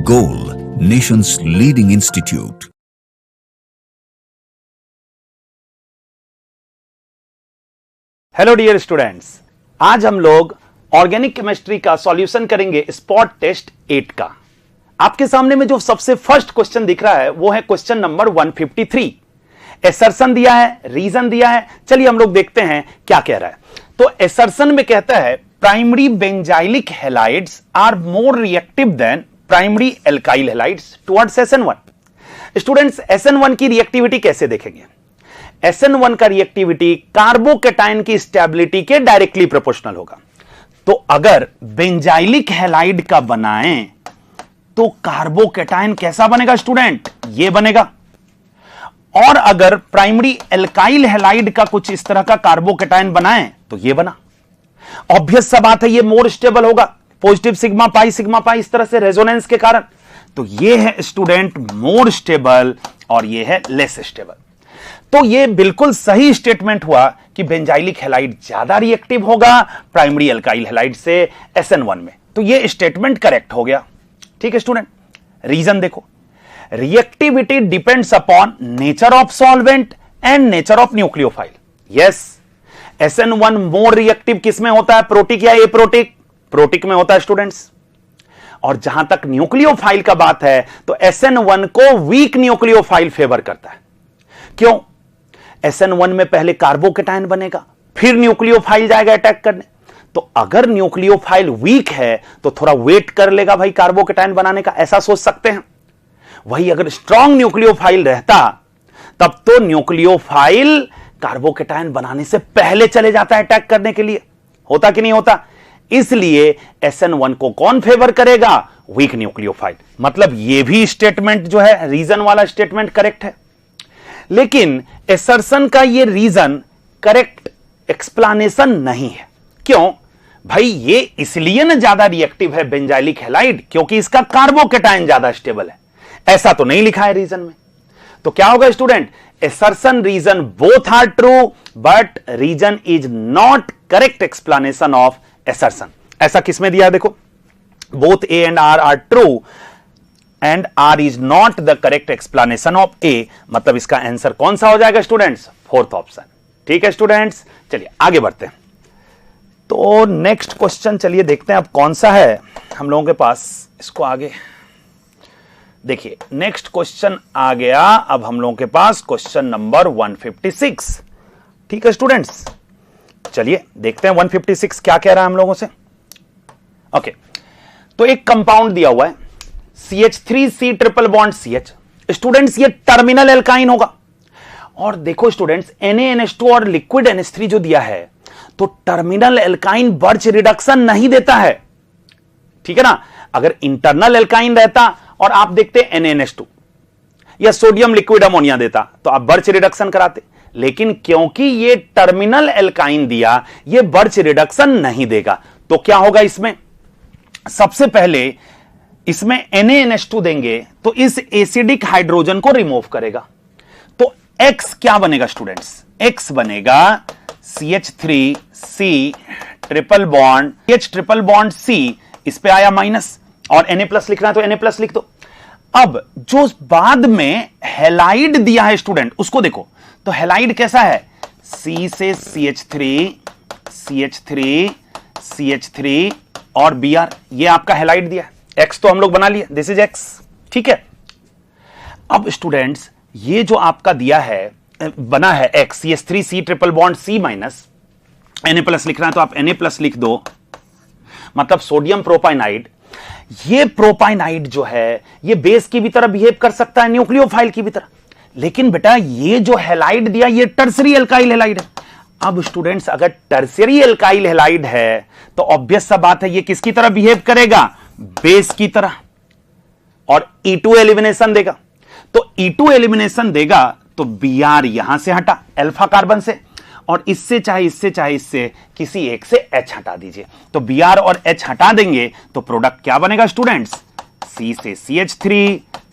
Goal, nation's leading institute. Hello dear students, आज हम लोग ऑर्गेनिक केमिस्ट्री का सॉल्यूशन करेंगे स्पॉट टेस्ट 8 का। आपके सामने में जो सबसे फर्स्ट क्वेश्चन दिख रहा है वो है क्वेश्चन नंबर 153। एसर्शन दिया है, रीजन दिया है। चलिए हम लोग देखते हैं क्या कह रहा है। तो एसर्शन में कहता है primary benzylic halides are more reactive than primary alkyl halides towards SN1। Students, SN1 की रिएक्टिविटी कैसे देखेंगे? SN1 का रिएक्टिविटी कार्बोकेटाइन की स्टेबिलिटी के डायरेक्टली प्रोपोर्शनल होगा। तो अगर बेंजाइलिक हैलाइड का बनाएं तो कार्बोकेटाइन कैसा बनेगा स्टूडेंट? ये बनेगा। और अगर प्राइमरी एल्काइल हैलाइड का कुछ इस तरह का कार्बोकेटाइन बनाएं तो ये बना। ऑब्वियस सा बात है, ये मोर स्टेबल होगा, पॉजिटिव सिग्मा पाई इस तरह से रेजोनेंस के कारण। तो ये है स्टूडेंट मोर स्टेबल और ये है लेस स्टेबल। तो ये बिल्कुल सही स्टेटमेंट हुआ कि बेंजाइलिक हैलाइड ज्यादा रिएक्टिव होगा प्राइमरी एल्काइल हैलाइड से SN1 में। तो ये स्टेटमेंट करेक्ट हो गया। ठीक है स्टूडेंट, रीजन देखो, reactivity depends upon nature of solvent and nature of nucleophile. Yes, SN1 more reactive किसमें होता है? प्रोटिक या एप्रोटिक? प्रोटिक में होता है स्टूडेंट्स। और जहां तक न्यूक्लियोफाइल का बात है तो SN1 को वीक न्यूक्लियोफाइल फेवर करता है। क्यों? SN1 में पहले कार्बोकेटाइन बनेगा, फिर न्यूक्लियोफाइल जाएगा अटैक करने। तो अगर न्यूक्लियोफाइल वीक है तो थोड़ा वेट कर लेगा भाई कार्बोकेटाइन बनाने का, ऐसा सोच सकते हैं। वही अगर स्ट्रॉन्ग न्यूक्लियोफाइल रहता तब तो न्यूक्लियोफाइल कार्बोकेटाइन बनाने से पहले चले जाता है अटैक करने के लिए। होता कि नहीं होता? इसलिए SN1 को कौन फेवर करेगा? Weak nucleophile. मतलब यह भी स्टेटमेंट जो है, रीजन वाला स्टेटमेंट करेक्ट है। लेकिन एसर्शन का ये रीजन करेक्ट एक्सप्लेनेशन नहीं है। क्यों भाई? ये इसलिए ना ज्यादा रिएक्टिव है बेंजाइलिक हैलाइड क्योंकि इसका कार्बोकेटाइन ज्यादा स्टेबल है। ऐसा तो नहीं लिखा है रीजन में। तो क्या होगा student? Assertion reason both are true but reason is not correct explanation of assertion. ऐसा किसमें दिया है? देखो, बोथ A and R are true and R is not the correct explanation of A। मतलब इसका आंसर कौन सा हो जाएगा स्टूडेंट्स? Fourth option. ठीक है स्टूडेंट्स, चलिए आगे बढ़ते हैं। तो नेक्स्ट क्वेश्चन चलिए देखते हैं अब कौन सा है हम लोगों के पास। इसको आगे देखिए, नेक्स्ट क्वेश्चन आ गया अब हम लोगों के पास क्वेश्चन नंबर 156। ठीक है स्टूडेंट्स, चलिए देखते हैं 156 क्या कह रहा है हम लोगों से। ओके, तो एक कंपाउंड दिया हुआ है CH3C triple bond CH। Students ये टर्मिनल एल्काइन होगा। और देखो स्टूडेंट्स, NaNH2 और लिक्विड NH3 जो दिया है तो टर्मिनल एल्काइन बर्च रिडक्शन नहीं देता है। ठीक है ना? अगर इंटरनल एल्काइन रहता और आप देखते NaNH2 या सोडियम लिक्विड अमोनिया देता तो आप बर्च रिडक्शन कराते। लेकिन क्योंकि ये टर्मिनल एल्काइन दिया, ये बर्च रिडक्शन नहीं देगा। तो क्या होगा इसमें? सबसे पहले इसमें NaNH2 देंगे तो इस एसिडिक हाइड्रोजन को रिमूव करेगा। तो X क्या बनेगा स्टूडेंट्स? X बनेगा CH3C triple bond H triple bond C, इस पे आया माइनस और Na+ लिखना है तो Na+ लिख दो। अब जो बाद में हैलाइड दिया है स्टूडेंट उसको देखो, तो हैलाइड कैसा है? C से CH3 और Br, ये आपका हैलाइड दिया है। X तो हम लोग बना लिए, दिस इज X। ठीक है, अब स्टूडेंट्स ये जो आपका दिया है बना है X, CH3C triple bond C minus, Na+ लिखना है तो आप Na+ लिख दो। मतलब सोडियम प्रोपाइनाइड। ये प्रोपाइनाइड जो है ये बेस की भी तरह बिहेव कर सकता है, न्यूक्लियोफाइल की भी तरह। लेकिन बेटा ये जो हैलाइड दिया ये टर्सरी एल्काइल हैलाइड है। अब स्टूडेंट्स अगर टर्सरी एल्काइल हैलाइड है तो ऑब्वियस सा बात है ये किसकी तरह बिहेव करेगा? बेस की तरह। और E2 एलिमिनेशन देगा। तो E2 एलिमिनेशन देगा तो Br यहां से हटा अल्फा कार्बन से, और इससे चाहे इससे किसी एक से H हटा दीजिए। तो Br और H हटा देंगे तो प्रोडक्ट क्या बनेगा स्टूडेंट्स? C से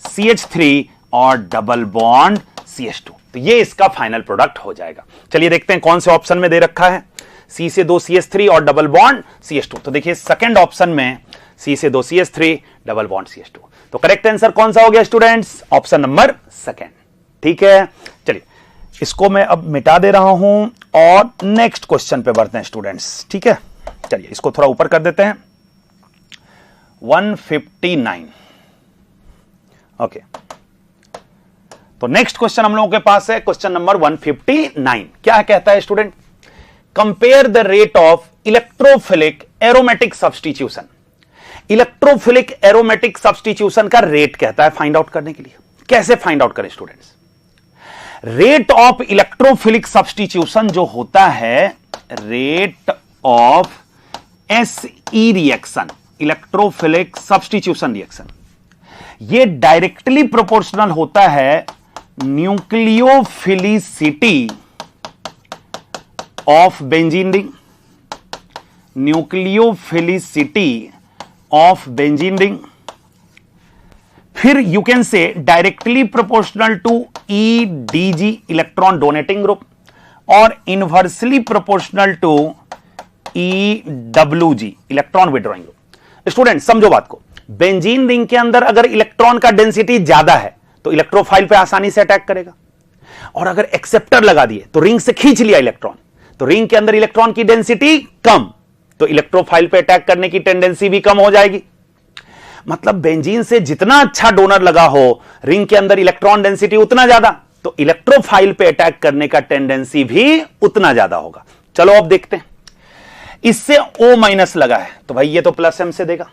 CH3 और डबल बॉन्ड CH2। तो ये इसका फाइनल प्रोडक्ट हो जाएगा। चलिए देखते हैं कौन से ऑप्शन में दे रखा है। C से 2 CH3 और डबल बॉन्ड CH2। तो देखिए सेकंड ऑप्शन में C से 2 CH3, डबल बॉन्ड CH2। तो करेक्ट आंसर कौन सा हो गया स्टूडेंट्स? Option number second. ठीक है, चलिए इसको मैं अब मिटा दे रहा हूं और नेक्स्ट क्वेश्चन पे बढ़ते हैं स्टूडेंट्स। ठीक है, चलिए इसको थोड़ा ऊपर कर देते हैं। 159। ओके, तो नेक्स्ट क्वेश्चन हम लोगों के पास है क्वेश्चन नंबर 159। क्या कहता है student? Compare the rate of electrophilic aromatic substitution. Electrophilic aromatic substitution का रेट कहता है फाइंड आउट करने के लिए। कैसे फाइंड आउट करें students? Rate of electrophilic substitution जो होता है, rate of SE reaction, electrophilic substitution reaction, ये डायरेक्टली प्रोपोर्शनल होता है nucleophilicity of benzene ring, nucleophilicity of benzene ring, फिर you can say directly proportional to EDG electron donating group और inversely proportional to EWG electron withdrawing group. Student समझो बात को, benzene ring के अंदर अगर इलेक्ट्रॉन का डेंसिटी ज्यादा है तो इलेक्ट्रोफाइल पे आसानी से अटैक करेगा, और अगर एक्सेप्टर लगा दिए तो रिंग से खींच लिया इलेक्ट्रॉन, तो रिंग के अंदर इलेक्ट्रॉन की डेंसिटी कम, तो इलेक्ट्रोफाइल पे अटैक करने की टेंडेंसी भी कम हो जाएगी। मतलब बेंजीन से जितना अच्छा डोनर लगा हो, रिंग के अंदर इलेक्ट्रॉन डेंसिटी उतना ज्यादा, तो इलेक्ट्रोफाइल पे अटैक करने का टेंडेंसी भी उतना ज्यादा होगा। चलो अब देखते हैं, इससे O- लगा है तो भाई ये तो +M से देगा।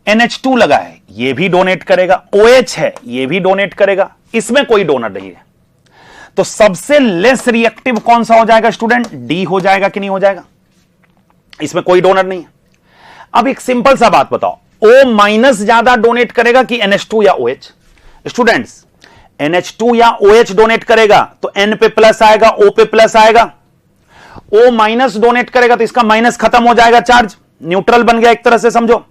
NH2 लगा है, ये भी डोनेट करेगा। OH है, ये भी डोनेट करेगा। इसमें कोई डोनर नहीं है, तो सबसे लेस रिएक्टिव कौन सा हो जाएगा स्टूडेंट? D हो जाएगा कि नहीं हो जाएगा? इसमें कोई डोनर नहीं है। अब एक सिंपल सा बात बताओ, O- ज्यादा डोनेट करेगा कि NH2 या OH? स्टूडेंट्स, NH2 या OH डोनेट करेगा तो N पे प्लस आएगा, O पे प्लस आएगा। O- डोनेट करेगा तो इसका माइनस खत्म हो जाएगा, चार्ज न्यूट्रल बन गया एक तरह से समझो।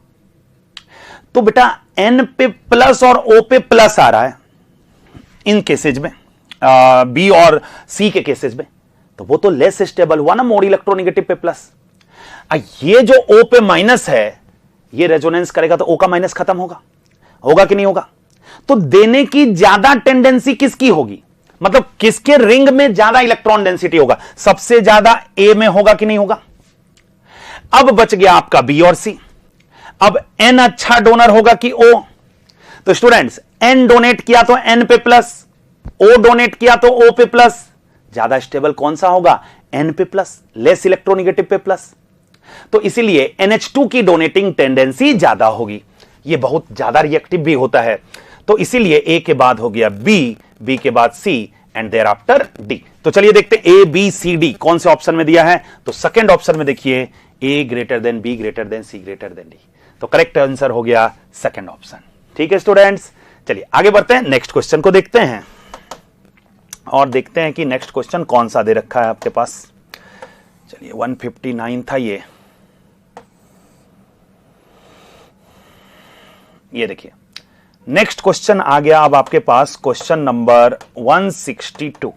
तो बेटा N पे प्लस और O पे प्लस आ रहा है इन केसेज में, B और C के केसेज में, तो वो तो लेस स्टेबल हुआ ना, मोर इलेक्ट्रोनेगेटिव पे प्लस। ये जो O पे माइनस है, ये रेजोनेंस करेगा तो O का माइनस खत्म होगा, होगा कि नहीं होगा? तो देने की ज्यादा टेंडेंसी किसकी होगी? मतलब किसके रिंग में ज्यादा इलेक्ट्रॉन डेंसिटी होगा? सबसे ज्यादा A में होगा कि नहीं होगा? अब बच गया आपका B और C। अब N अच्छा डोनर होगा कि O? तो स्टूडेंट्स, N डोनेट किया तो N पे प्लस, O डोनेट किया तो O पे प्लस। ज्यादा स्टेबल कौन सा होगा? N पे प्लस, लेस इलेक्ट्रोनेगेटिव पे प्लस। तो इसीलिए NH2 की डोनेटिंग टेंडेंसी ज्यादा होगी। यह बहुत ज्यादा रिएक्टिव भी होता है, तो इसीलिए A के बाद हो गया B, B के बाद C and thereafter D। तो चलिए देखते हैं A, B, C, D कौन से ऑप्शन में दिया है। तो सेकंड ऑप्शन में देखिए A greater than B greater than C greater than D, तो करेक्ट आंसर हो गया सेकंड ऑप्शन। ठीक है स्टूडेंट्स, चलिए आगे बढ़ते हैं, नेक्स्ट क्वेश्चन को देखते हैं और देखते हैं कि नेक्स्ट क्वेश्चन कौन सा दे रखा है आपके पास। चलिए 159 था ये देखिए नेक्स्ट क्वेश्चन आ गया अब आपके पास, क्वेश्चन नंबर 162।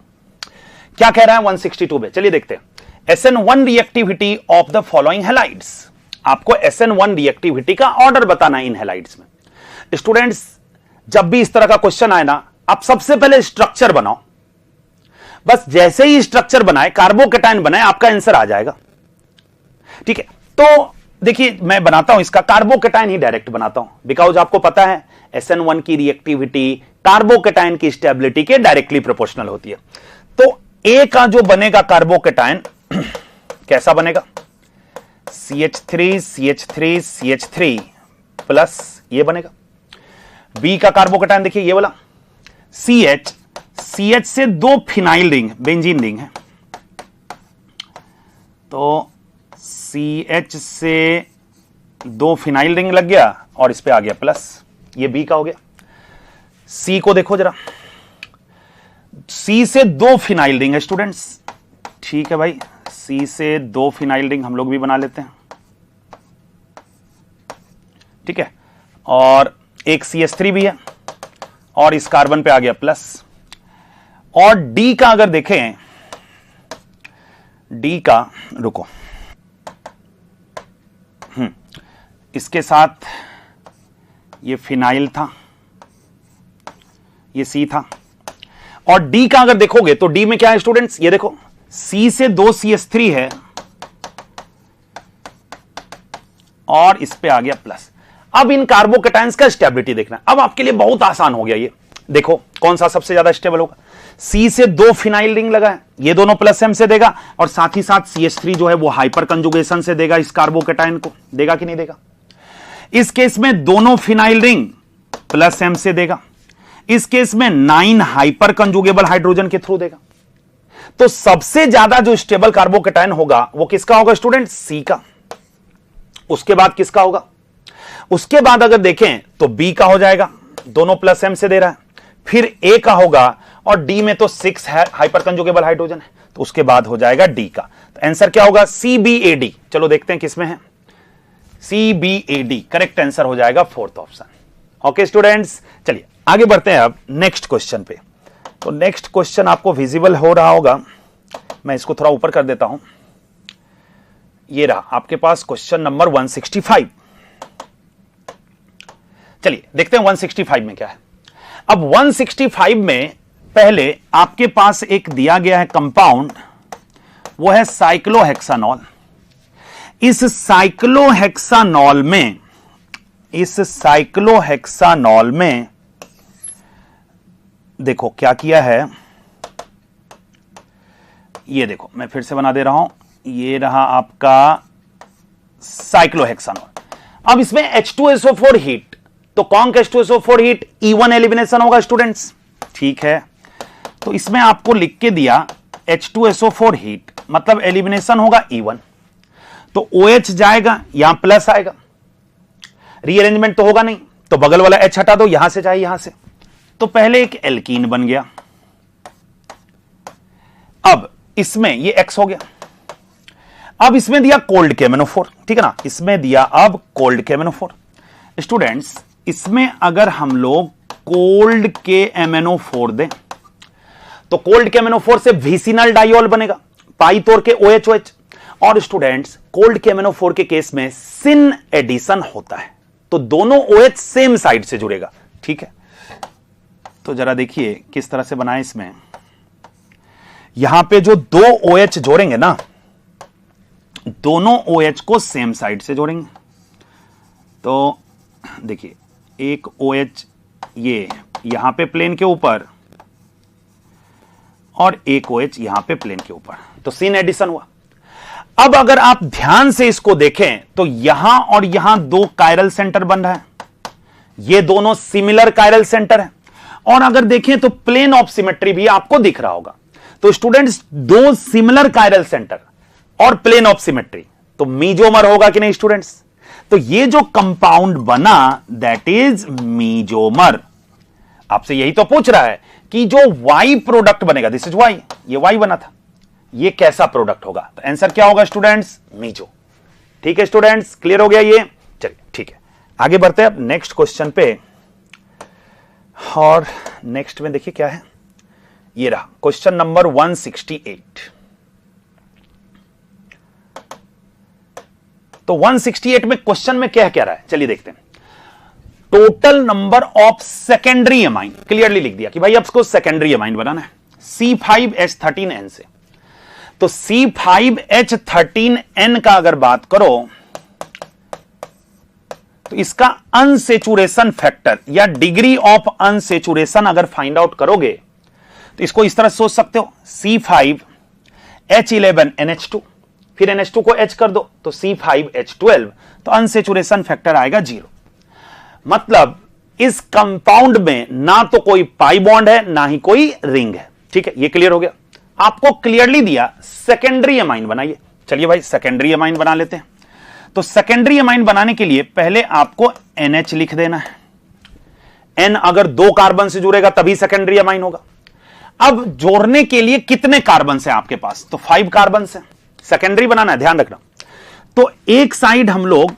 क्या कह रहा है 162 में? चलिए देखते हैं। SN1 reactivity of the following halides. आपको SN1 रिएक्टिविटी का ऑर्डर बताना है इन हैलाइड्स में। स्टूडेंट्स, जब भी इस तरह का क्वेश्चन आए ना, आप सबसे पहले स्ट्रक्चर बनाओ। बस जैसे ही स्ट्रक्चर बनाए, कार्बोकेटाइन बनाए, आपका आंसर आ जाएगा। ठीक है, तो देखिए मैं बनाता हूं इसका, कार्बोकेटाइन ही डायरेक्ट बनाता हूं, बिकॉज आपको पता है SN1 की रिएक्टिविटी कार्बोकेटाइन की स्टेबिलिटी के डायरेक्टली प्रोपोर्शनल होती है। तो A का जो बनेगा कार्बोकेटाइन कैसा बनेगा? CH3 CH3 CH3 प्लस ये बनेगा। B का कार्बोकेटाइन देखिए ये वाला CH, CH से 2 फिनाइल रिंग बेंजीन रिंग है, तो CH से 2 फिनाइल रिंग लग गया और इस पे आ गया प्लस, ये B का हो गया। C को देखो जरा, C से 2 फिनाइल रिंग है स्टूडेंट्स। ठीक है भाई, C से 2 फिनाइल रिंग हम लोग भी बना लेते हैं। ठीक है, और एक CH3 भी है और इस कार्बन पे आ गया प्लस। और D का अगर देखें, D का रुको, इसके साथ ये फिनाइल था, ये C था। और D का अगर देखोगे तो D में क्या है स्टूडेंट्स, ये देखो C से 2 CH3 है और इस पे आ गया प्लस। अब इन कार्बोकेटाइंस का स्टेबिलिटी देखना, अब आपके लिए बहुत आसान हो गया। ये देखो कौन सा सबसे ज्यादा स्टेबल होगा, C से 2 फिनाइल रिंग लगा है, ये दोनों प्लस M से देगा और साथ ही साथ CH3 जो है वो हाइपर कंजुगेशन से देगा इस कार्बोकेटाइन को, देगा कि नहीं देगा। इस केस में दोनों फिनाइल रिंग प्लस M से देगा, इस केस में 9 हाइपर कंजुगेबल हाइड्रोजन के थ्रू देगा। तो सबसे ज्यादा जो स्टेबल कार्बोकेटाइन होगा वो किसका होगा स्टूडेंट, C का। उसके बाद किसका होगा, उसके बाद अगर देखें तो B का हो जाएगा, दोनों प्लस M से दे रहा है, फिर A का होगा और D में तो 6 है हाइपर कंजुगेबल हाइड्रोजन है, तो उसके बाद हो जाएगा D का। तो आंसर क्या होगा, CBAD। चलो देखते हैं किसमें है, CBAD करेक्ट आंसर हो जाएगा 4th ऑप्शन। ओके स्टूडेंट्स, चलिए आगे बढ़ते हैं अब नेक्स्ट क्वेश्चन पे। तो नेक्स्ट क्वेश्चन आपको विजिबल हो रहा होगा, मैं इसको थोड़ा ऊपर कर देता हूं। ये रहा आपके पास क्वेश्चन नंबर 165। चलिए देखते हैं 165 में क्या है। अब 165 में पहले आपके पास एक दिया गया है कंपाउंड, वो है साइक्लोहेक्सानॉल। इस साइक्लोहेक्सानॉल में देखो क्या किया है, ये देखो मैं फिर से बना दे रहा हूं, ये रहा आपका साइक्लोहेक्सानॉल। अब इसमें H2SO4 हीट, तो कौन का H2SO4 हीट, E1 एलिमिनेशन होगा स्टूडेंट्स, ठीक है। तो इसमें आपको लिख के दिया H2SO4 हीट, मतलब एलिमिनेशन होगा E1, तो OH जाएगा, यहां प्लस आएगा, रीअरेंजमेंट तो होगा नहीं, तो बगल वाला H हटा दो, यहां से चाहे यहां से, तो पहले एक एल्कीन बन गया। अब इसमें ये X हो गया। अब इसमें दिया कोल्ड KMnO4, ठीक है ना, इसमें दिया अब कोल्ड KMnO4। स्टूडेंट्स इसमें अगर हम लोग कोल्ड KMnO4 दें तो कोल्ड KMnO4 से विसिनल डाइऑल बनेगा, पाई तोड़ के OH। और स्टूडेंट्स कोल्ड KMnO4 के केस में सिन एडिशन होता है, तो दोनों OH सेम साइड से जुड़ेगा, ठीक है। तो जरा देखिए किस तरह से बनाए, इसमें यहां पे जो 2 OH जोड़ेंगे ना, दोनों OH को सेम साइड से जोड़ेंगे। तो देखिए एक OH ये यहां पे प्लेन के ऊपर और एक OH यहां पे प्लेन के ऊपर, तो सिन एडिशन हुआ। अब अगर आप ध्यान से इसको देखें तो यहां और यहां 2 कायरल सेंटर बन रहा है, ये दोनों सिमिलर कायरल सेंटर है। और अगर देखें तो प्लेन ऑफ सिमेट्री भी आपको दिख रहा होगा। तो स्टूडेंट्स 2 सिमिलर कायरल सेंटर और प्लेन ऑफ सिमेट्री, तो मीजोमर होगा कि नहीं स्टूडेंट्स। तो ये जो कंपाउंड बना दैट इज मीजोमर। आपसे यही तो पूछ रहा है कि जो Y प्रोडक्ट बनेगा, दिस इज Y, ये Y बना था, ये कैसा प्रोडक्ट होगा। तो आंसर क्या होगा स्टूडेंट्स, मीजो। ठीक है स्टूडेंट्स, क्लियर हो गया ये। चलिए ठीक है, आगे बढ़ते हैं अब नेक्स्ट क्वेश्चन पे। और नेक्स्ट में देखिए क्या है, ये रहा क्वेश्चन नंबर 168। तो 168 में क्वेश्चन में क्या कह रहा है, चलिए देखते हैं। Total number of secondary amine clearly लिख दिया कि भाई आपको सेकेंडरी एमाइन बनाना है C5H13N से। तो C5H13N का अगर बात करो तो इसका अनसेचुरेशन फैक्टर या डिग्री ऑफ अनसेचुरेशन अगर फाइंड आउट करोगे तो इसको इस तरह सोच सकते हो, C5H11NH2, फिर NH2 को H कर दो तो C5H12, तो अनसेचुरेशन फैक्टर आएगा 0। मतलब इस कंपाउंड में ना तो कोई पाई बॉन्ड है ना ही कोई रिंग है। ठीक है, ये क्लियर हो गया। आपको क्लियरली दिया सेकेंडरी एमाइन बनाइए। चलिए भाई सेकेंडरी एमाइन बना लेते हैं। तो सेकेंडरी एमाइन बनाने के लिए पहले आपको NH लिख देना है। N अगर 2 कार्बन से जुड़ेगा तभी सेकेंडरी एमाइन होगा। अब जोड़ने के लिए कितने कार्बन से आपके पास, तो 5 कार्बन से सेकेंडरी बनाना है, ध्यान रखना। तो एक साइड हम लोग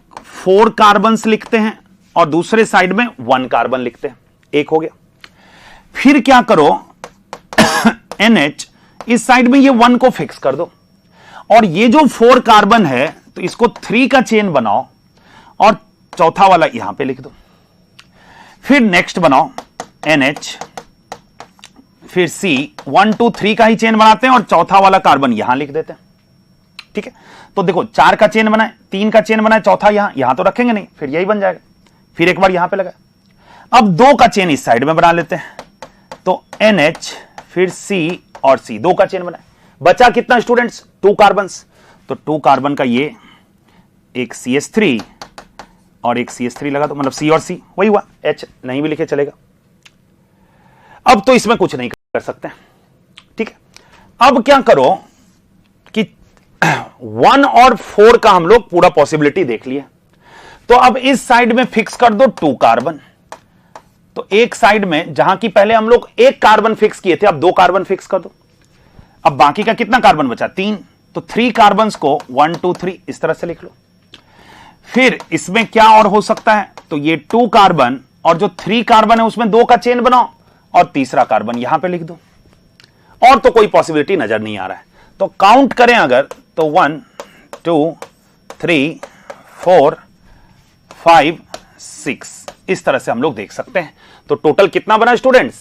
4 कार्बन लिखते हैं और दूसरे साइड में 1 कार्बन लिखते हैं, एक हो गया। फिर क्या करो NH इस साइड में ये 1 को फिक्स कर दो और ये जो 4 कार्बन है तो इसको 3 का चेन बनाओ और चौथा वाला यहां पे लिख दो, फिर नेक्स्ट बनाओ NH, फिर C, 1 2 3 का ही चेन बनाते हैं और चौथा वाला कार्बन यहां लिख देते हैं। ठीक है, तो देखो 4 का चेन बनाए, 3 का चेन बनाए, चौथा यहां तो रखेंगे नहीं, फिर यही बन जाएगा। फिर एक बार यहां पे लगाए, अब 2 का चेन इस साइड में बना लेते हैं, तो NH, फिर C और C, 2 का चेन बनाए। बचा कितना स्टूडेंट्स? 2 कार्बन्स, तो 2 कार्बन का ये एक CH3 और एक CH3 लगा दो, मतलब C और C, वही हुआ। H नहीं भी लिखे चलेगा। अब तो इसमें कुछ नहीं कर सकते, ठीक है। अब क्या करो कि 1 और 4 का हम लोग पूरा पॉसिबिलिटी देख लिया, तो अब इस साइड में फिक्स कर दो 2 कार्बन। तो एक साइड में जहां की पहले हम लोग 1 कार्बन फिक्स किए थे, अब 2 कार्बन फिक्स कर दो। अब बाकी का कितना कार्बन बचा? 3, तो 3 कार्बन को 1 2 3 इस तरह से लिख लो। फिर इसमें क्या और हो सकता है? तो ये 2 कार्बन और जो 3 कार्बन है उसमें 2 का चेन बनाओ और तीसरा कार्बन यहां पे लिख दो। और तो कोई पॉसिबिलिटी नजर नहीं आ रहा है, तो काउंट करें अगर तो 1 2 3 4 5 6 इस तरह से हम लोग देख सकते हैं। तो टोटल कितना बना स्टूडेंट्स?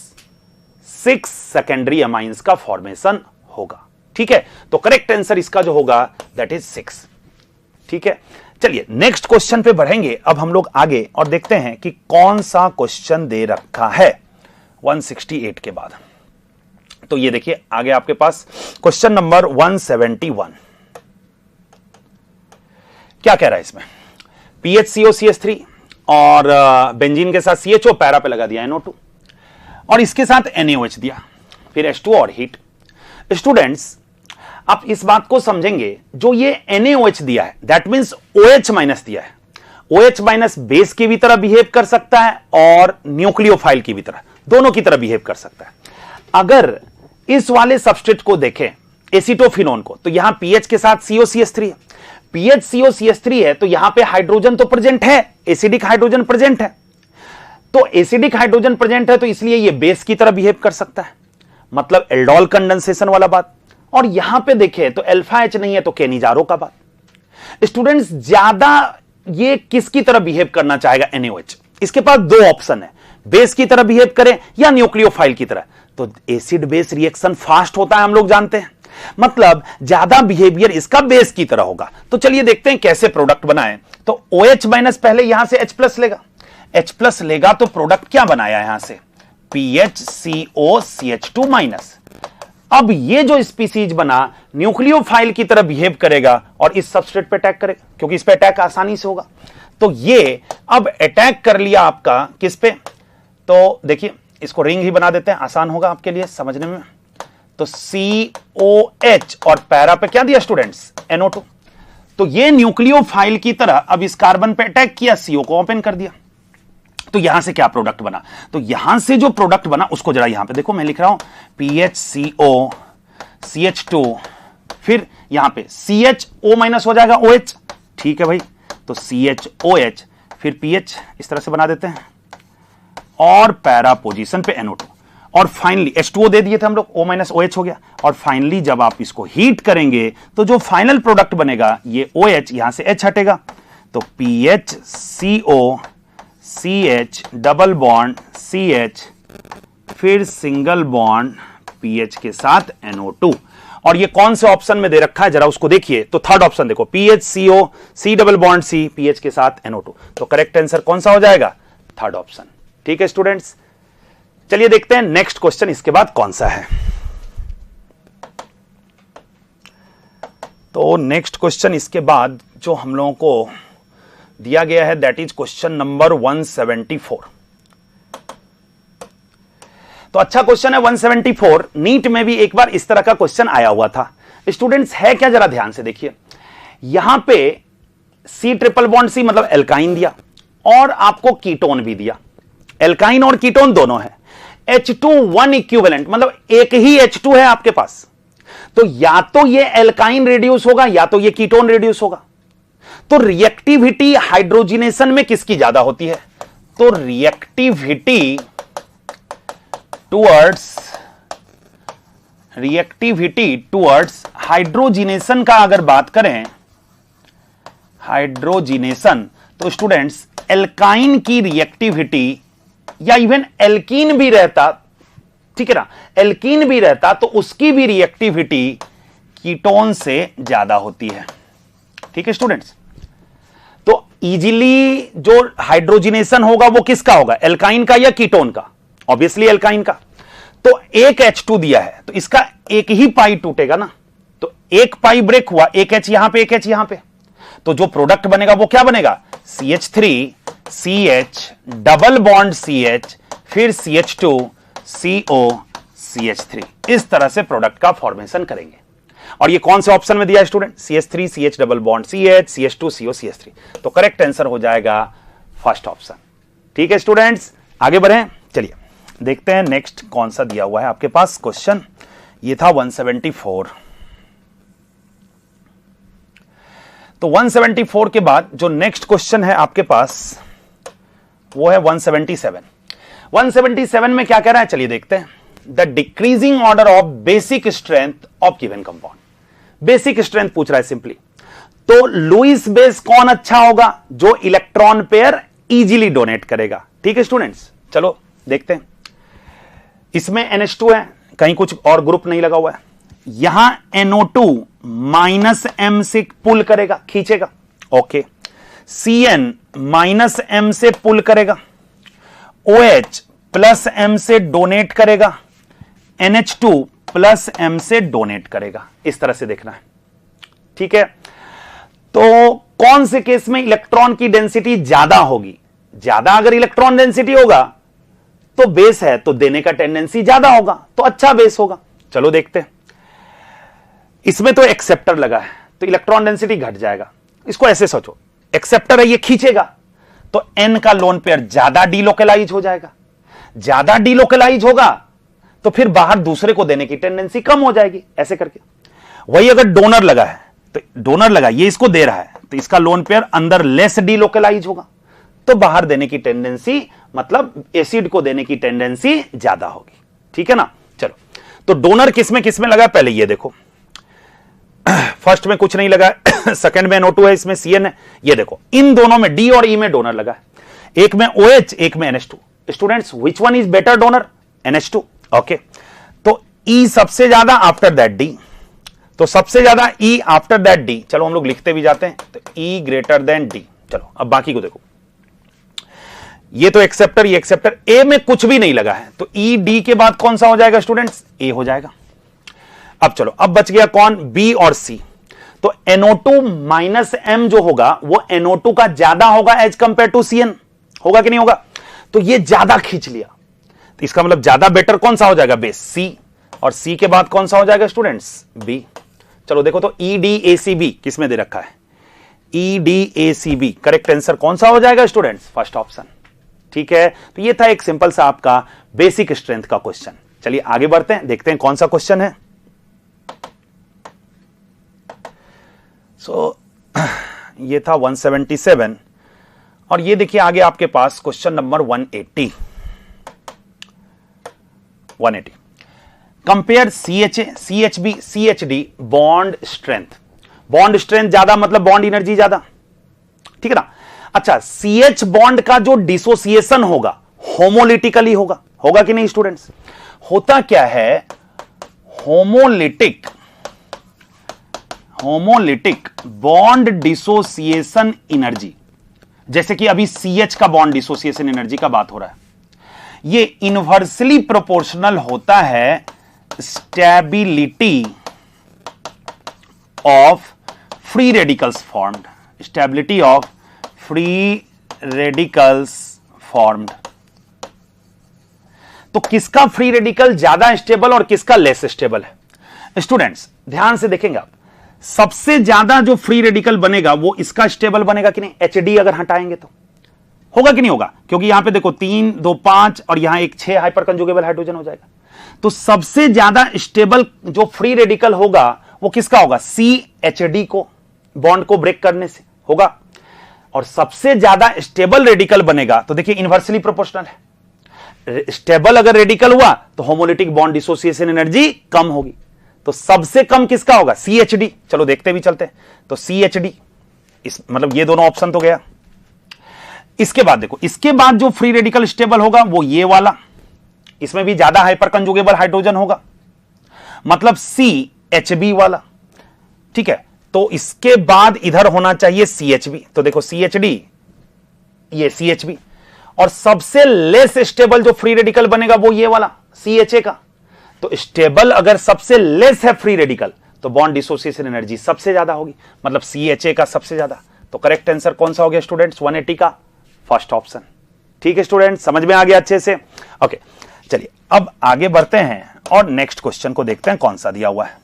6 सेकेंडरी अमाइंस का फॉर्मेशन होगा। ठीक है, तो करेक्ट आंसर इसका जो होगा दैट इज 6। ठीक है, चलिए नेक्स्ट क्वेश्चन पे बढ़ेंगे अब हम लोग आगे और देखते हैं कि कौन सा क्वेश्चन दे रखा है 168 के बाद। तो ये देखिए आगे आपके पास क्वेश्चन नंबर 171 क्या कह रहा है इसमें? PHCOCH3 और बेंजीन के साथ CHO, पैरा पे लगा दिया NO2 और इसके साथ NaOH दिया, फिर H2 और हीट। स्टूडेंट्स आप इस बात को समझेंगे, जो ये NaOH दिया है दैट मींस OH माइनस दिया है। OH माइनस बेस की भी तरह बिहेव कर सकता है और न्यूक्लियोफाइल की भी तरह, दोनों की तरह बिहेव कर सकता है। अगर इस वाले सबस्ट्रेट को देखें एसिटोफिनोन को, तो यहां पीएच के साथ COCH3 है, पीएच COCH3 है तो यहां पे हाइड्रोजन तो प्रेजेंट है, एसिडिक हाइड्रोजन प्रेजेंट है। तो एसिडिक हाइड्रोजन प्रेजेंट है तो इसलिए ये बेस की तरह बिहेव कर सकता है, मतलब एल्डोल कंडेंसेशन वाला बात। और यहां पे देखें तो अल्फा H नहीं है तो केनिजारो का बात। स्टूडेंट्स ज्यादा ये किसकी तरह बिहेव करना चाहेगा? NaOH। इसके पास 2 ऑप्शन है, बेस की तरह बिहेव करें या न्यूक्लियोफाइल की तरह। तो एसिड बेस रिएक्शन फास्ट होता है, हम लोग जानते हैं, मतलब ज्यादा बिहेवियर इसका बेस की तरह होगा। तो चलिए देखते हैं कैसे प्रोडक्ट बनाएं। तो OH माइनस पहले यहां से H प्लस लेगा, H प्लस लेगा तो प्रोडक्ट क्या बनाया यहां से? PHCOCH2 minus. अब ये जो स्पीसीज बना न्यूक्लियोफाइल की तरह बिहेव करेगा और इस सबस्ट्रेट पे अटैक करेगा, क्योंकि इस पे अटैक आसानी से होगा। तो ये अब अटैक कर लिया आपका किस पे? तो देखिए इसको रिंग ही बना देते हैं, आसान होगा आपके लिए समझने में। तो COH और पैरा पे क्या दिया स्टूडेंट्स? NO2। तो ये न्यूक्लियोफाइल की तरह अब इस कार्बन पे अटैक किया, CO को ओपन कर दिया। तो यहां से क्या प्रोडक्ट बना? तो यहां से जो प्रोडक्ट बना उसको जरा यहां पे देखो, मैं लिख रहा हूं PHCO CH2, फिर यहां पे CHO माइनस हो जाएगा OH। ठीक है भाई, तो CHOH फिर PH इस तरह से बना देते हैं और पैरा पोजीशन पे NO2 और फाइनली H2O दे दिए थे हम लोग, O माइनस OH हो गया। और फाइनली जब आप इसको हीट करेंगे तो जो फाइनल प्रोडक्ट बनेगा ये OH, यहां से H हटेगा, तो PHCO CH double bond CH फिर सिंगल बॉन्ड PH के साथ NO2। और ये कौन से ऑप्शन में दे रखा है जरा उसको देखिए। तो थर्ड ऑप्शन देखो, PHCO C double bond C PH के साथ NO2। तो करेक्ट आंसर कौन सा हो जाएगा? Third option. ठीक है स्टूडेंट्स, चलिए देखते हैं नेक्स्ट क्वेश्चन इसके बाद कौन सा है। तो नेक्स्ट क्वेश्चन इसके बाद जो हम लोगों को दिया गया है दैट इज क्वेश्चन नंबर 174। तो अच्छा क्वेश्चन है 174। नीट में भी एक बार इस तरह का क्वेश्चन आया हुआ था। स्टूडेंट्स है क्या, जरा ध्यान से देखिए। यहां पे C ट्रिपल बॉन्ड C मतलब एल्काइन दिया और आपको कीटोन भी दिया, एल्काइन और कीटोन दोनों है। H2 1 इक्विवेलेंट मतलब एक ही H2 है आपके पास, तो या तो ये एल्काइन रिड्यूस होगा या तो ये कीटोन रिड्यूस होगा। तो रिएक्टिविटी हाइड्रोजिनेशन में किसकी ज्यादा होती है? तो रिएक्टिविटी टुवर्ड्स हाइड्रोजिनेशन का अगर बात करें, हाइड्रोजिनेशन, तो स्टूडेंट्स एल्काइन की रिएक्टिविटी या इवन एल्कीन भी रहता, ठीक है ना, एल्कीन भी रहता तो उसकी भी रिएक्टिविटी कीटोन से ज्यादा होती है। ठीक है स्टूडेंट्स, तो इजीली जो हाइड्रोजिनेशन होगा वो किसका होगा, एल्काइन का या कीटोन का, ऑब्वियसली एल्काइन का। तो एक H2 दिया है तो इसका एक ही पाई टूटेगा ना, तो एक पाई ब्रेक हुआ, एक H यहां पे, एक H यहां पे, तो जो प्रोडक्ट बनेगा वो क्या बनेगा, CH3 CH double bond CH फिर CH2 CO CH3, इस तरह से प्रोडक्ट का फॉर्मेशन करेंगे। और ये कौन से ऑप्शन में दिया है student, CH3 CH double bond CH CH2 CO CH3, तो करेक्ट आंसर हो जाएगा फर्स्ट ऑप्शन। ठीक है स्टूडेंट्स, आगे बढ़ें, चलिए देखते हैं नेक्स्ट कौन सा दिया हुआ है आपके पास क्वेश्चन। ये था 174, तो 174 के बाद जो नेक्स्ट क्वेश्चन है आपके पास वो है 177। 177 में क्या कह रहा है, चलिए देखते हैं। The decreasing order of basic strength of given compound, basic strength पूछ रहा है सिंपली। तो लुईस बेस कौन अच्छा होगा, जो इलेक्ट्रॉन पेयर इजीली डोनेट करेगा। ठीक है स्टूडेंट्स, चलो देखते हैं। इसमें NH2 है, कहीं कुछ और ग्रुप नहीं लगा हुआ है, यहां NO2 -M से पुल करेगा, खींचेगा, ओके। CN -M से पुल करेगा, OH +M से डोनेट करेगा, NH2 +M से डोनेट करेगा, इस तरह से देखना है। ठीक है, तो कौन से केस में इलेक्ट्रॉन की डेंसिटी ज्यादा होगी, ज्यादा अगर इलेक्ट्रॉन डेंसिटी होगा तो बेस है तो देने का टेंडेंसी ज्यादा होगा, तो अच्छा बेस होगा। चलो देखते हैं, इसमें तो एक्सेप्टर लगा है तो इलेक्ट्रॉन डेंसिटी घट जाएगा। इसको ऐसे सोचो, एक्सेप्टर है, ये खींचेगा तो N का लोन पेयर ज्यादा डीलोकलाइज हो जाएगा, ज्यादा डीलोकलाइज होगा तो फिर बाहर दूसरे को देने की टेंडेंसी कम हो जाएगी, ऐसे करके। वही अगर डोनर लगा है तो डोनर लगा, ये इसको दे रहा है तो इसका लोन पेयर अंदर लेस डीलोकलाइज होगा, तो बाहर देने की टेंडेंसी, मतलब एसिड को देने की टेंडेंसी ज्यादा होगी। ठीक है ना, चलो तो डोनर किसमें लगा, पहले ये देखो, फर्स्ट में कुछ नहीं लगा है, सेकंड में NO2 है, इसमें CN है, ये देखो इन दोनों में D और E में डोनर लगा है, एक में OH एक में NH2। Students which one is better donor, NH2, okay. तो E सबसे ज्यादा आफ्टर दैट D, तो सबसे ज्यादा E आफ्टर दैट D, चलो हम लोग लिखते भी जाते हैं, तो E ग्रेटर देन D। चलो अब बाकी को देखो, ये तो एक्सेप्टर, ये एक्सेप्टर, A में कुछ भी नहीं लगा है तो E D के बाद कौन सा हो जाएगा स्टूडेंट्स, A हो जाएगा। अब चलो, अब बच गया कौन, B और C। तो NO2 -M जो होगा वो NO2 का ज्यादा होगा एज कंपेयर टू CN, होगा कि नहीं होगा, तो ये ज्यादा खींच लिया, तो इसका मतलब ज्यादा बेटर कौन सा हो जाएगा, बेस C, और C के बाद कौन सा हो जाएगा स्टूडेंट्स, B। चलो देखो तो EDACB किसमें दे रखा है, EDACB, करेक्ट आंसर कौन सा हो जाएगा स्टूडेंट्स, फर्स्ट ऑप्शन। ठीक है, तो ये था एक सिंपल सा आपका बेसिक स्ट्रेंथ का क्वेश्चन। चलिए आगे बढ़ते हैं, देखते हैं कौन सा क्वेश्चन है। ये था 177, और ये देखिए आगे आपके पास question number 180। Compare CHA CHB CHD bond strength, bond strength ज्यादा मतलब बॉन्ड एनर्जी ज्यादा, ठीक है ना। अच्छा, CH बॉन्ड का जो डिसोसिएशन होगा होमोलिटिकली होगा कि नहीं स्टूडेंट्स, होता क्या है, होमोलिटिक बॉन्ड डिसोसिएशन एनर्जी, जैसे कि अभी CH का बॉन्ड डिसोसिएशन एनर्जी का बात हो रहा है, ये इनवर्सली प्रोपोर्शनल होता है stability of free radicals formed, stability of free radicals formed. तो किसका फ्री रेडिकल ज्यादा स्टेबल और किसका लेस स्टेबल है स्टूडेंट्स, ध्यान से देखेंगे आप, सबसे ज्यादा जो फ्री रेडिकल बनेगा वो इसका स्टेबल बनेगा कि नहीं, HD अगर हटाएंगे तो होगा कि नहीं होगा, क्योंकि यहां पे देखो 3 2 5 और यहां एक 6 हाइपर कंजुगेबल हाइड्रोजन हो जाएगा, तो सबसे ज्यादा स्टेबल जो फ्री रेडिकल होगा वो किसका होगा, CHD को बॉन्ड को ब्रेक करने से होगा, और सबसे ज्यादा स्टेबल रेडिकल बनेगा तो देखिए इनवर्सली प्रोपोर्शनल है, स्टेबल अगर रेडिकल हुआ तो होमोलिटिक बॉन्ड डिसोसिएशन एनर्जी कम होगी, तो सबसे कम किसका होगा, CHD। चलो देखते भी चलते हैं, तो CHD, इस मतलब ये दोनों ऑप्शन तो गया। इसके बाद देखो, इसके बाद जो फ्री रेडिकल स्टेबल होगा वो ये वाला, इसमें भी ज्यादा हाइपर कंजुगेबल हाइड्रोजन होगा, मतलब CHB वाला। ठीक है, तो इसके बाद इधर होना चाहिए CHB, तो देखो CHD, ये CHB, और सबसे लेस स्टेबल जो फ्री रेडिकल बनेगा वो ये वाला CHA का। तो स्टेबल अगर सबसे लेस है फ्री रेडिकल तो बॉन्ड डिसोसिएशन एनर्जी सबसे ज्यादा होगी, मतलब CHA का सबसे ज्यादा। तो करेक्ट आंसर कौन सा हो गया स्टूडेंट्स? 180 का फर्स्ट ऑप्शन। ठीक है स्टूडेंट्स, समझ में आ गया अच्छे से? ओके, चलिए अब आगे बढ़ते हैं और नेक्स्ट क्वेश्चन को देखते हैं कौन सा दिया हुआ है।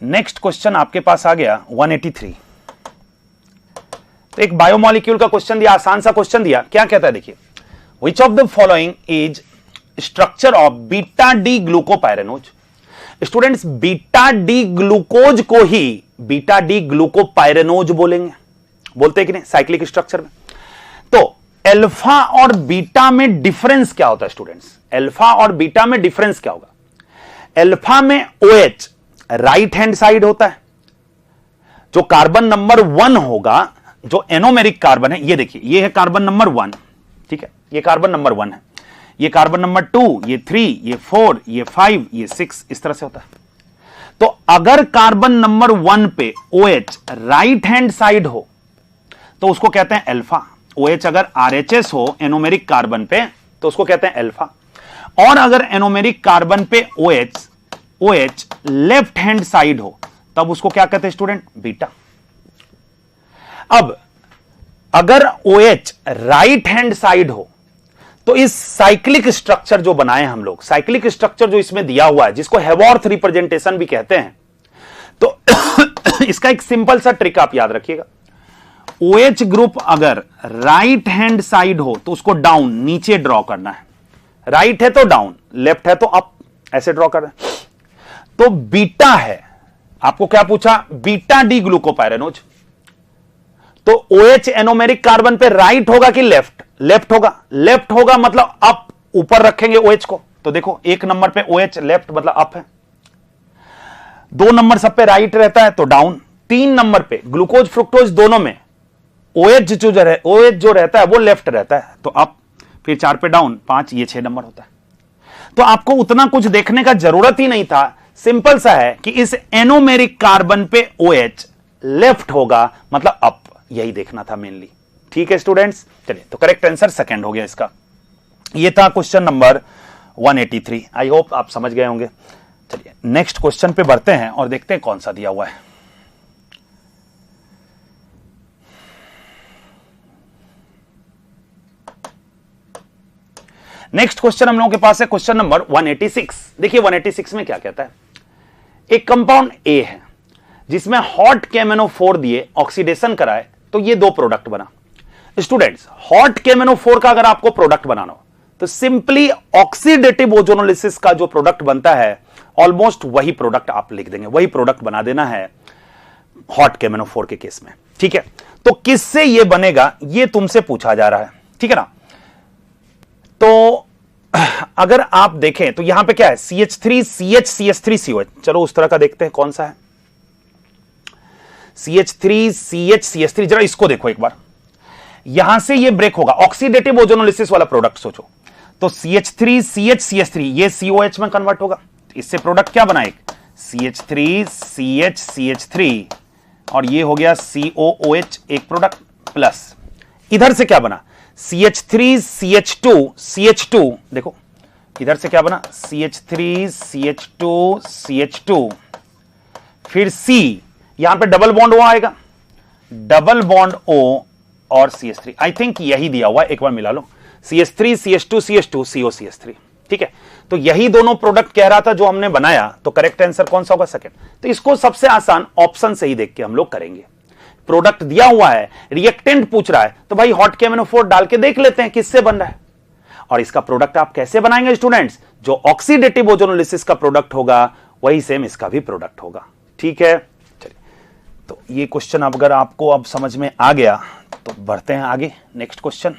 नेक्स्ट क्वेश्चन आपके पास आ गया 183। तो एक बायोमोलिक्यूल का क्वेश्चन दिया, आसान सा क्वेश्चन दिया। क्या कहता है देखिए, विच of the following is structure of beta D glucopyranose. Students, beta D glucose को ही बीटा डी ग्लूकोपायरेनोज बोलेंगे, बोलते हैं कि नहीं साइक्लिक स्ट्रक्चर में। तो अल्फा और बीटा में डिफरेंस क्या होता है स्टूडेंट्स? अल्फा और बीटा में डिफरेंस क्या होगा? अल्फा में OH राइट हैंड साइड होता है, जो कार्बन नंबर 1 होगा, जो एनोमेरिक कार्बन है, ये देखिए, ये है कार्बन नंबर 1, ठीक है, ये कार्बन नंबर 1 है, ये कार्बन नंबर 2, ये 3, ये 4, ये 5, ये 6, इस तरह से होता है। तो अगर कार्बन नंबर 1 पे OH राइट हैंड साइड हो तो उसको कहते हैं अल्फा। OH अगर RHS हो एनोमेरिक कार्बन पे तो उसको कहते हैं अल्फा, और अगर एनोमेरिक कार्बन पे OH लेफ्ट हैंड साइड हो तब उसको क्या कहते हैं स्टूडेंट? बीटा। अब अगर OH राइट हैंड साइड हो तो इस साइक्लिक स्ट्रक्चर जो बनाए हम लोग, साइक्लिक स्ट्रक्चर जो इसमें दिया हुआ है, जिसको हेवॉर्थ रिप्रेजेंटेशन भी कहते हैं, तो इसका एक सिंपल सा ट्रिक आप याद रखिएगा। OH ग्रुप अगर राइट हैंड साइड हो तो उसको डाउन, नीचे ड्रॉ करना है। राइट है तो डाउन, लेफ्ट है तो अप, ऐसे ड्रॉ करना है। तो बीटा है, आपको क्या पूछा? Beta D glucopyranose. तो OH एनोमेरिक कार्बन पे राइट होगा कि लेफ्ट? लेफ्ट होगा। लेफ्ट होगा मतलब अप, ऊपर रखेंगे OH को। तो देखो, 1 नंबर पे OH लेफ्ट मतलब अप है, 2 नंबर सब पे राइट रहता है तो डाउन, 3 नंबर पे ग्लूकोज फ्रुक्टोज दोनों में OH जो रहता है वो लेफ्ट रहता है तो अप, फिर 4 पे डाउन, 5, ये 6 नंबर होता है। तो आपको उतना कुछ देखने का जरूरत ही नहीं था, सिंपल सा है कि इस एनोमेरिक कार्बन पे OH लेफ्ट होगा मतलब अप, यही देखना था मेनली। ठीक है स्टूडेंट्स, चलिए, तो करेक्ट आंसर सेकंड हो गया इसका। ये था क्वेश्चन नंबर 183। आई होप आप समझ गए होंगे। चलिए नेक्स्ट क्वेश्चन पे बढ़ते हैं और देखते हैं कौन सा दिया हुआ है। नेक्स्ट क्वेश्चन हम लोगों के पास है क्वेश्चन नंबर 186। देखिए 186 में क्या कहता है, एक कंपाउंड A है जिसमें हॉट KMnO4 दिए, ऑक्सीडेशन कराए तो ये 2 प्रोडक्ट बना। स्टूडेंट्स, हॉट KMnO4 का अगर आपको प्रोडक्ट बनाना हो तो सिंपली ऑक्सीडेटिव ओजोनोलिसिस का जो प्रोडक्ट बनता है ऑलमोस्ट वही प्रोडक्ट आप लिख देंगे, वही प्रोडक्ट बना देना है हॉट KMnO4 के केस में। ठीक है, तो किससे ये बनेगा ये तुमसे पूछा जा रहा है, ठीक है ना। तो अगर आप देखें तो यहां पे क्या है, CH3 CH CH3 COH। चलो उस तरह का देखते हैं कौन सा है, CH3 CH CH3। जरा इसको देखो एक बार, यहां से ये ब्रेक होगा, ऑक्सीडेटिव ओजोनोलिसिस वाला प्रोडक्ट सोचो। तो CH3 CH CH3 ये COH में कन्वर्ट होगा, इससे प्रोडक्ट क्या बना, एक CH3 CH CH3 और ये हो गया COOH एक प्रोडक्ट, प्लस इधर से क्या बना, CH3 CH2 CH2। देखो इधर से क्या बना, CH3 CH2 CH2, फिर C, यहां पे डबल बॉन्ड O आएगा, डबल बॉन्ड O और CH3। आई थिंक यही दिया हुआ है, एक बार मिला लो, CH3 CH2 CH2 CO CH3। ठीक है, तो यही दोनों प्रोडक्ट कह रहा था जो हमने बनाया, तो करेक्ट आंसर कौन सा होगा, सेकंड। तो इसको सबसे आसान ऑप्शन से ही देख के हम लोग करेंगे। प्रोडक्ट दिया हुआ है, रिएक्टेंट पूछ रहा है, तो भाई हॉट KMnO4 डाल के देख लेते हैं किससे बन रहा है। और इसका प्रोडक्ट आप कैसे बनाएंगे स्टूडेंट्स, जो ऑक्सीडेटिव ओजोनोलिसिस का प्रोडक्ट होगा वही सेम इसका भी प्रोडक्ट होगा। ठीक है, चलिए, तो ये क्वेश्चन अगर आपको अब समझ में आ गया तो बढ़ते हैं आगे। नेक्स्ट क्वेश्चन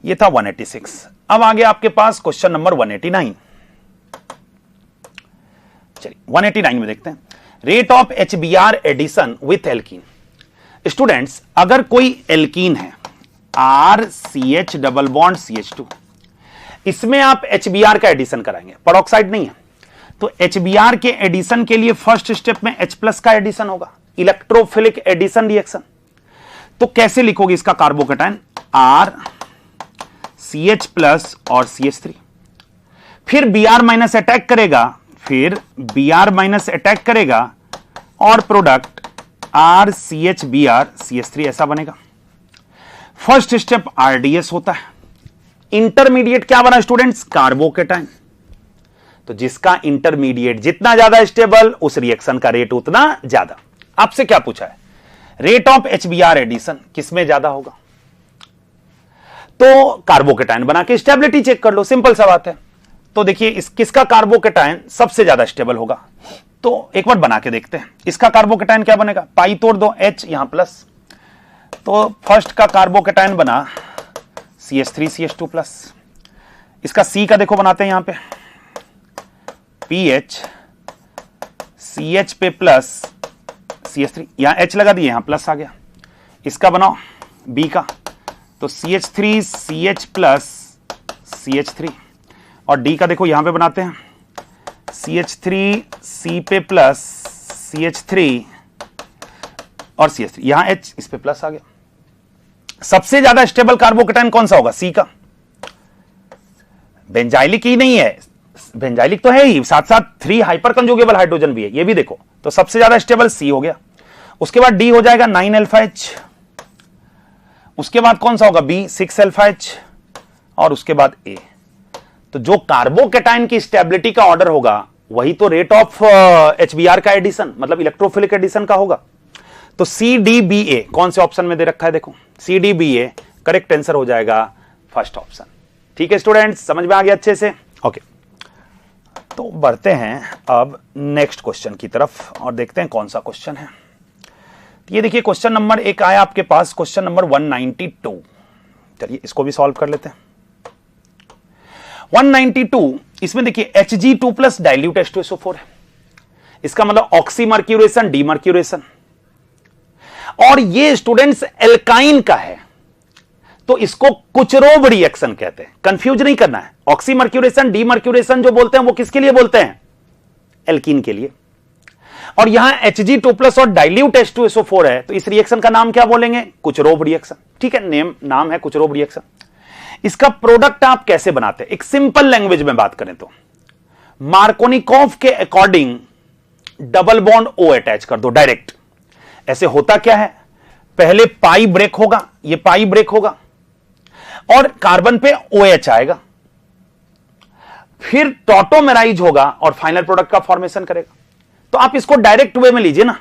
ये था 186। अब आगे आपके पास क्वेश्चन नंबर 189। चलिए 189 में देखते हैं। Rate of HBr addition with alkene. Students, अगर कोई एल्कीन है RCH डबल बॉन्ड CH2, इसमें आप HBr का एडिशन कराएंगे, पेरोक्साइड नहीं है, तो HBr के एडिशन के लिए फर्स्ट स्टेप में H+ का एडिशन होगा, इलेक्ट्रोफिलिक एडिशन रिएक्शन। तो कैसे लिखोगे इसका कार्बोकेटाइन? R CH+ और CH3, फिर Br- अटैक करेगा, फिर Br- अटैक करेगा और प्रोडक्ट RCH Br CH3 ऐसा बनेगा। फर्स्ट स्टेप RDS होता है। इंटरमीडिएट क्या बना स्टूडेंट्स? कार्बोकेटाइन। तो जिसका इंटरमीडिएट जितना ज्यादा स्टेबल, उस रिएक्शन का रेट उतना ज्यादा। आपसे क्या पूछा है? रेट ऑफ HBr एडिशन किसमें ज्यादा होगा? तो कार्बोकेटाइन बना के स्टेबिलिटी चेक कर लो, सिंपल सा बात है। तो देखिए किसका कार्बोकेटाइन सबसे ज्यादा स्टेबल होगा, तो एक बार बना के देखते हैं। इसका कार्बोकेटाइन क्या बनेगा? पाई तोड़ दो, H यहां प्लस, तो फर्स्ट का कार्बोकेटाइन बना CH3 CH2+। इसका C का देखो बनाते हैं यहां पे, PH CH पे प्लस CH3, यहां H लगा दिए, यहां प्लस आ गया। इसका बनाओ B का, तो CH3 CH प्लस CH3, और D का देखो यहां पे बनाते हैं CH3 C पे प्लस CH3 और CH3, यहां H, इस पे प्लस आ गया। सबसे ज्यादा स्टेबल कार्बोकेटाइन कौन सा होगा? C का। बेंजाइलिक ही नहीं है, बेंजाइलिक तो है ही, साथ साथ 3 हाइपर कंजुगेबल हाइड्रोजन भी है, ये भी देखो, तो सबसे ज्यादा स्टेबल C हो गया। उसके बाद D हो जाएगा 9 अल्फा H, उसके बाद कौन सा होगा? B 6 अल्फा H, और उसके बाद A। तो जो कार्बोकेटाइन की स्टेबिलिटी का ऑर्डर होगा वही तो रेट ऑफ HBr का एडिशन, मतलब इलेक्ट्रोफिलिक एडिशन का होगा। तो CDBA कौन से ऑप्शन में दे रखा है? देखो CDBA करेक्ट आंसर हो जाएगा फर्स्ट ऑप्शन। ठीक है स्टूडेंट्स, समझ में आ गया अच्छे से? ओके, तो बढ़ते हैं अब नेक्स्ट क्वेश्चन की तरफ और देखते हैं कौन सा क्वेश्चन है। ये देखिए क्वेश्चन नंबर 1 आया आपके पास, क्वेश्चन नंबर 192। चलिए इसको भी सॉल्व कर लेते हैं। 192, इसमें देखिए Hg2+ डाइल्यूट H2SO4 है, इसका मतलब ऑक्सीमर्क्यूरेशन डीमर्क्यूरेशन, और ये स्टूडेंट्स एल्काइन का है, तो इसको कुचरोव रिएक्शन कहते हैं। कंफ्यूज नहीं करना है, ऑक्सीमर्क्यूरेशन डीमर्क्यूरेशन जो बोलते हैं वो किसके लिए बोलते हैं? एल्कीन के लिए। और यहां Hg2+ और डाइल्यूट H2SO4 है, तो इस रिएक्शन का नाम क्या बोलेंगे? कुचरोव रिएक्शन। ठीक है, नाम है कुचरोव रिएक्शन। इसका प्रोडक्ट आप कैसे बनाते हैं? एक सिंपल लैंग्वेज में बात करें तो मार्कोनिकॉफ के according double bond O attach कर दो डायरेक्ट। ऐसे होता क्या है, पहले पाई ब्रेक होगा, ये पाई ब्रेक होगा और कार्बन पे OH आएगा, फिर टॉटोमेराइज होगा और फाइनल प्रोडक्ट का फॉर्मेशन करेगा। तो आप इसको डायरेक्ट वे में लीजिए ना,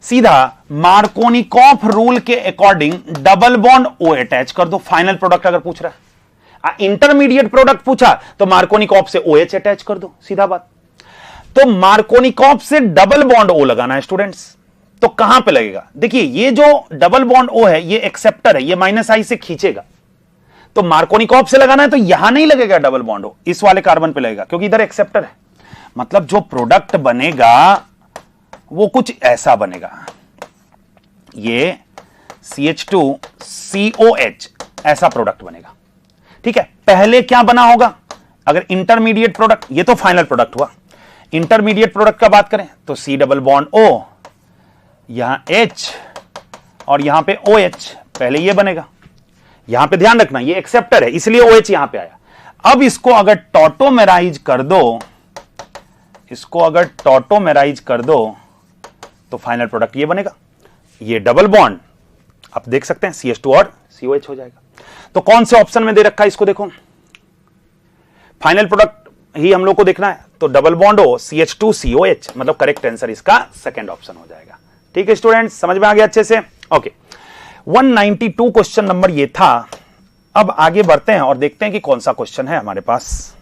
सीधा मार्कोनिकॉफ रूल के according double bond O attach कर दो। फाइनल प्रोडक्ट अगर पूछ रहा है, इंटरमीडिएट प्रोडक्ट पूछा तो मार्कोनिकॉफ से OH अटैच कर दो, सीधा बात। तो मार्कोनिकॉफ से डबल बॉन्ड O लगाना है स्टूडेंट्स, तो कहां पे लगेगा? देखिए ये जो डबल बॉन्ड O है ये एक्सेप्टर है, ये -I से खींचेगा, तो मार्कोनिकॉफ से लगाना है तो यहां नहीं लगेगा डबल बॉन्ड O, इस वाले कार्बन पे लगेगा, क्योंकि इधर एक्सेप्टर है। मतलब जो प्रोडक्ट बनेगा वो कुछ ऐसा बनेगा, ये CH2COH ऐसा प्रोडक्ट बनेगा। ठीक है, पहले क्या बना होगा? अगर इंटरमीडिएट प्रोडक्ट, ये तो फाइनल प्रोडक्ट हुआ, इंटरमीडिएट प्रोडक्ट का बात करें तो C डबल बॉन्ड O, यहां H और यहां पे OH, पहले ये बनेगा। यहां पे ध्यान रखना ये एक्सेप्टर है, इसलिए OH यहां पे आया। अब इसको अगर टॉटोमेराइज कर दो, इसको अगर टॉटोमेराइज कर दो तो फाइनल प्रोडक्ट ये बनेगा, ये डबल बॉन्ड आप देख सकते हैं CH2 और COH हो जाएगा। तो कौन से ऑप्शन में दे रखा है इसको देखो, फाइनल प्रोडक्ट ही हम लोग को देखना है, तो डबल बॉन्ड हो CH2 COH, मतलब करेक्ट आंसर इसका सेकंड ऑप्शन हो जाएगा। ठीक है स्टूडेंट्स, समझ में आ गया अच्छे से? ओके, 192 क्वेश्चन नंबर ये था। अब आगे बढ़ते हैं और देखते हैं कि कौन सा क्वेश्चन है हमारे पास।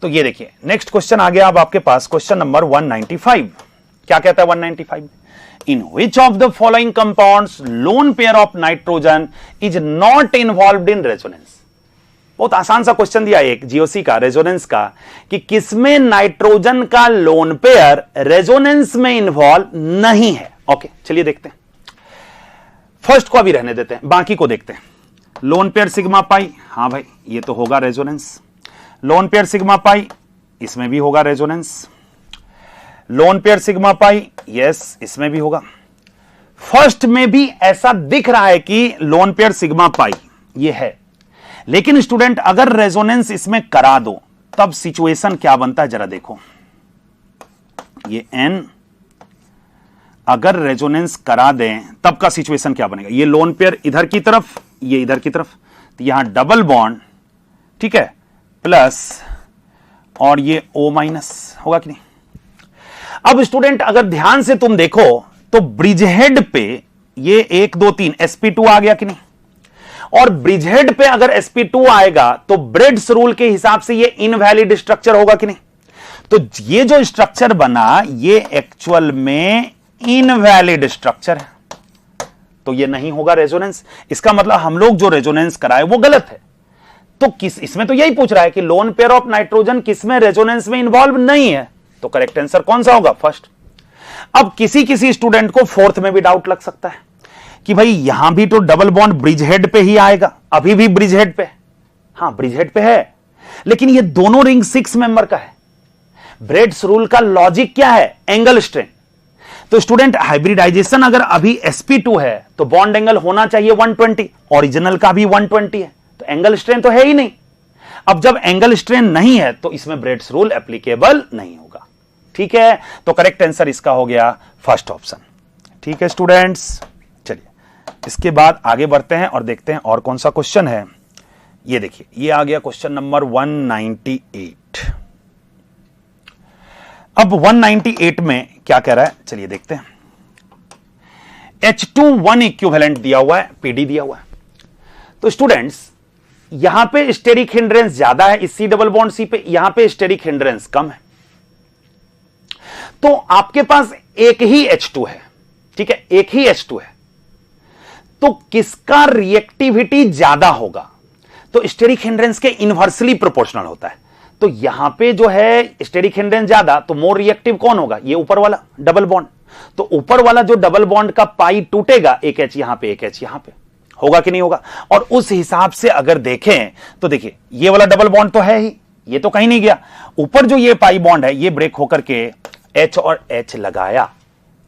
तो ये देखिए नेक्स्ट क्वेश्चन आ गया अब आपके पास, क्वेश्चन नंबर 195। क्या कहता है 195? In which of the following compounds lone pair of nitrogen is not involved in resonance? बहुत आसान सा क्वेश्चन दिया है एक जीओसी का, रेजोनेंस का, कि किसमें नाइट्रोजन का लोन पेयर रेजोनेंस में इन्वॉल्व नहीं है। ओके, चलिए देखते हैं। फर्स्ट को अभी रहने देते हैं, बाकी को देखते हैं। लोन पेयर सिग्मा पाई, हां भाई ये तो होगा resonance. Lone pair sigma pi, इसमें भी होगा resonance. Lone pair sigma pi, yes इसमें भी होगा। फर्स्ट में भी ऐसा दिख रहा है कि लोन पेयर सिग्मा पाई ये है, लेकिन स्टूडेंट अगर रेजोनेंस इसमें करा दो तब सिचुएशन क्या बनता है जरा देखो। ये n अगर रेजोनेंस करा दें तब का सिचुएशन क्या बनेगा। ये लोन पेयर इधर की तरफ, ये इधर की तरफ, तो यहां डबल बॉन्ड, ठीक है, प्लस और ये O माइनस होगा कि नहीं। अब स्टूडेंट अगर ध्यान से तुम देखो तो ब्रिजहेड पे ये 1 2 3 sp2 आ गया कि नहीं, और ब्रिजहेड पे अगर sp2 आएगा तो ब्रेड्स रूल के हिसाब से ये इनवैलिड स्ट्रक्चर होगा कि नहीं। तो ये जो स्ट्रक्चर बना ये एक्चुअल में इनवैलिड स्ट्रक्चर है, तो ये नहीं होगा रेजोनेंस। इसका मतलब हम लोग जो रेजोनेंस कराए वो गलत है। तो किस, इसमें तो यही पूछ रहा है कि लोन पेयर ऑफ नाइट्रोजन किसमें रेजोनेंस में इन्वॉल्व नहीं है, तो करेक्ट आंसर कौन सा होगा, फर्स्ट। अब किसी किसी स्टूडेंट को फोर्थ में भी डाउट लग सकता है कि भाई यहां भी तो डबल बॉन्ड ब्रिज हेड पे ही आएगा, अभी भी ब्रिज हेड पे, हां ब्रिज हेड पे है, लेकिन ये दोनों रिंग 6 मेंबर का है। ब्रेड्स रूल का लॉजिक क्या है, एंगल स्ट्रेन। तो स्टूडेंट हाइब्रिडाइजेशन अगर अभी sp2 है तो बॉन्ड एंगल होना चाहिए 120, ओरिजिनल का भी 120 है, तो एंगल स्ट्रेन तो है ही नहीं। अब जब एंगल स्ट्रेन नहीं है तो इसमें ब्रेड्स रूल एप्लीकेबल नहीं होगा, ठीक है। तो करेक्ट आंसर इसका हो गया फर्स्ट ऑप्शन, ठीक है स्टूडेंट्स। चलिए इसके बाद आगे बढ़ते हैं और देखते हैं और कौन सा क्वेश्चन है। ये देखिए, ये आ गया क्वेश्चन नंबर 198। अब 198 में क्या कह रहा है, चलिए देखते हैं। H2 इक्विवेलेंट दिया हुआ है, PD दिया हुआ है। तो स्टूडेंट्स यहां पे स्टेरिक हिंड्रेंस ज्यादा है इस C डबल बॉन्ड C पे, यहां पे स्टेरिक हिंड्रेंस कम है। तो आपके पास एक ही H2 है, ठीक है, एक ही H2 है, तो किसका रिएक्टिविटी ज्यादा होगा, तो स्टेरिक हिंड्रेंस के इनवर्सली प्रोपोर्शनल होता है। तो यहां पे जो है स्टेरिक हिंड्रेंस ज्यादा, तो मोर रिएक्टिव कौन होगा, ये ऊपर वाला डबल बॉन्ड। तो ऊपर वाला जो डबल बॉन्ड का पाई टूटेगा, एक H यहां पे, एक H यहां पे, होगा कि नहीं होगा। और उस हिसाब से अगर देखें तो देखिए ये वाला डबल बॉन्ड तो है ही, ये तो कहीं नहीं गया। ऊपर जो ये पाई बॉन्ड है ये ब्रेक होकर के H और H लगाया,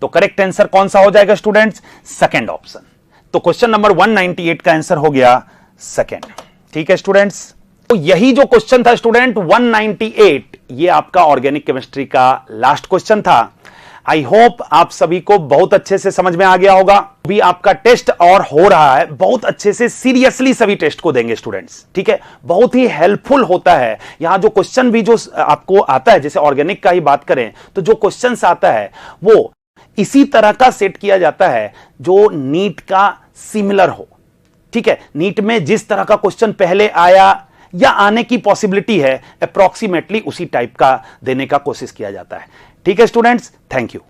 तो करेक्ट आंसर कौन सा हो जाएगा स्टूडेंट्स, सेकंड ऑप्शन। तो क्वेश्चन नंबर 198 का आंसर हो गया सेकंड, ठीक है स्टूडेंट्स। तो यही जो क्वेश्चन था स्टूडेंट 198, ये आपका ऑर्गेनिक केमिस्ट्री का लास्ट क्वेश्चन था। आई होप आप सभी को बहुत अच्छे से समझ में आ गया होगा। अभी आपका टेस्ट और हो रहा है, बहुत अच्छे से सीरियसली सभी टेस्ट को देंगे स्टूडेंट्स, ठीक है। बहुत ही हेल्पफुल होता है यहां जो क्वेश्चन भी जो आपको आता है, जैसे ऑर्गेनिक का ही बात करें तो जो क्वेश्चन आता है वो इसी तरह का सेट किया जाता है जो नीट का सिमिलर हो, ठीक है। नीट में जिस तरह का क्वेश्चन पहले आया या आने की पॉसिबिलिटी है, अप्रॉक्सीमेटली उसी टाइप का देने का कोशिश किया जाता है, ठीक है स्टूडेंट्स। Thank you.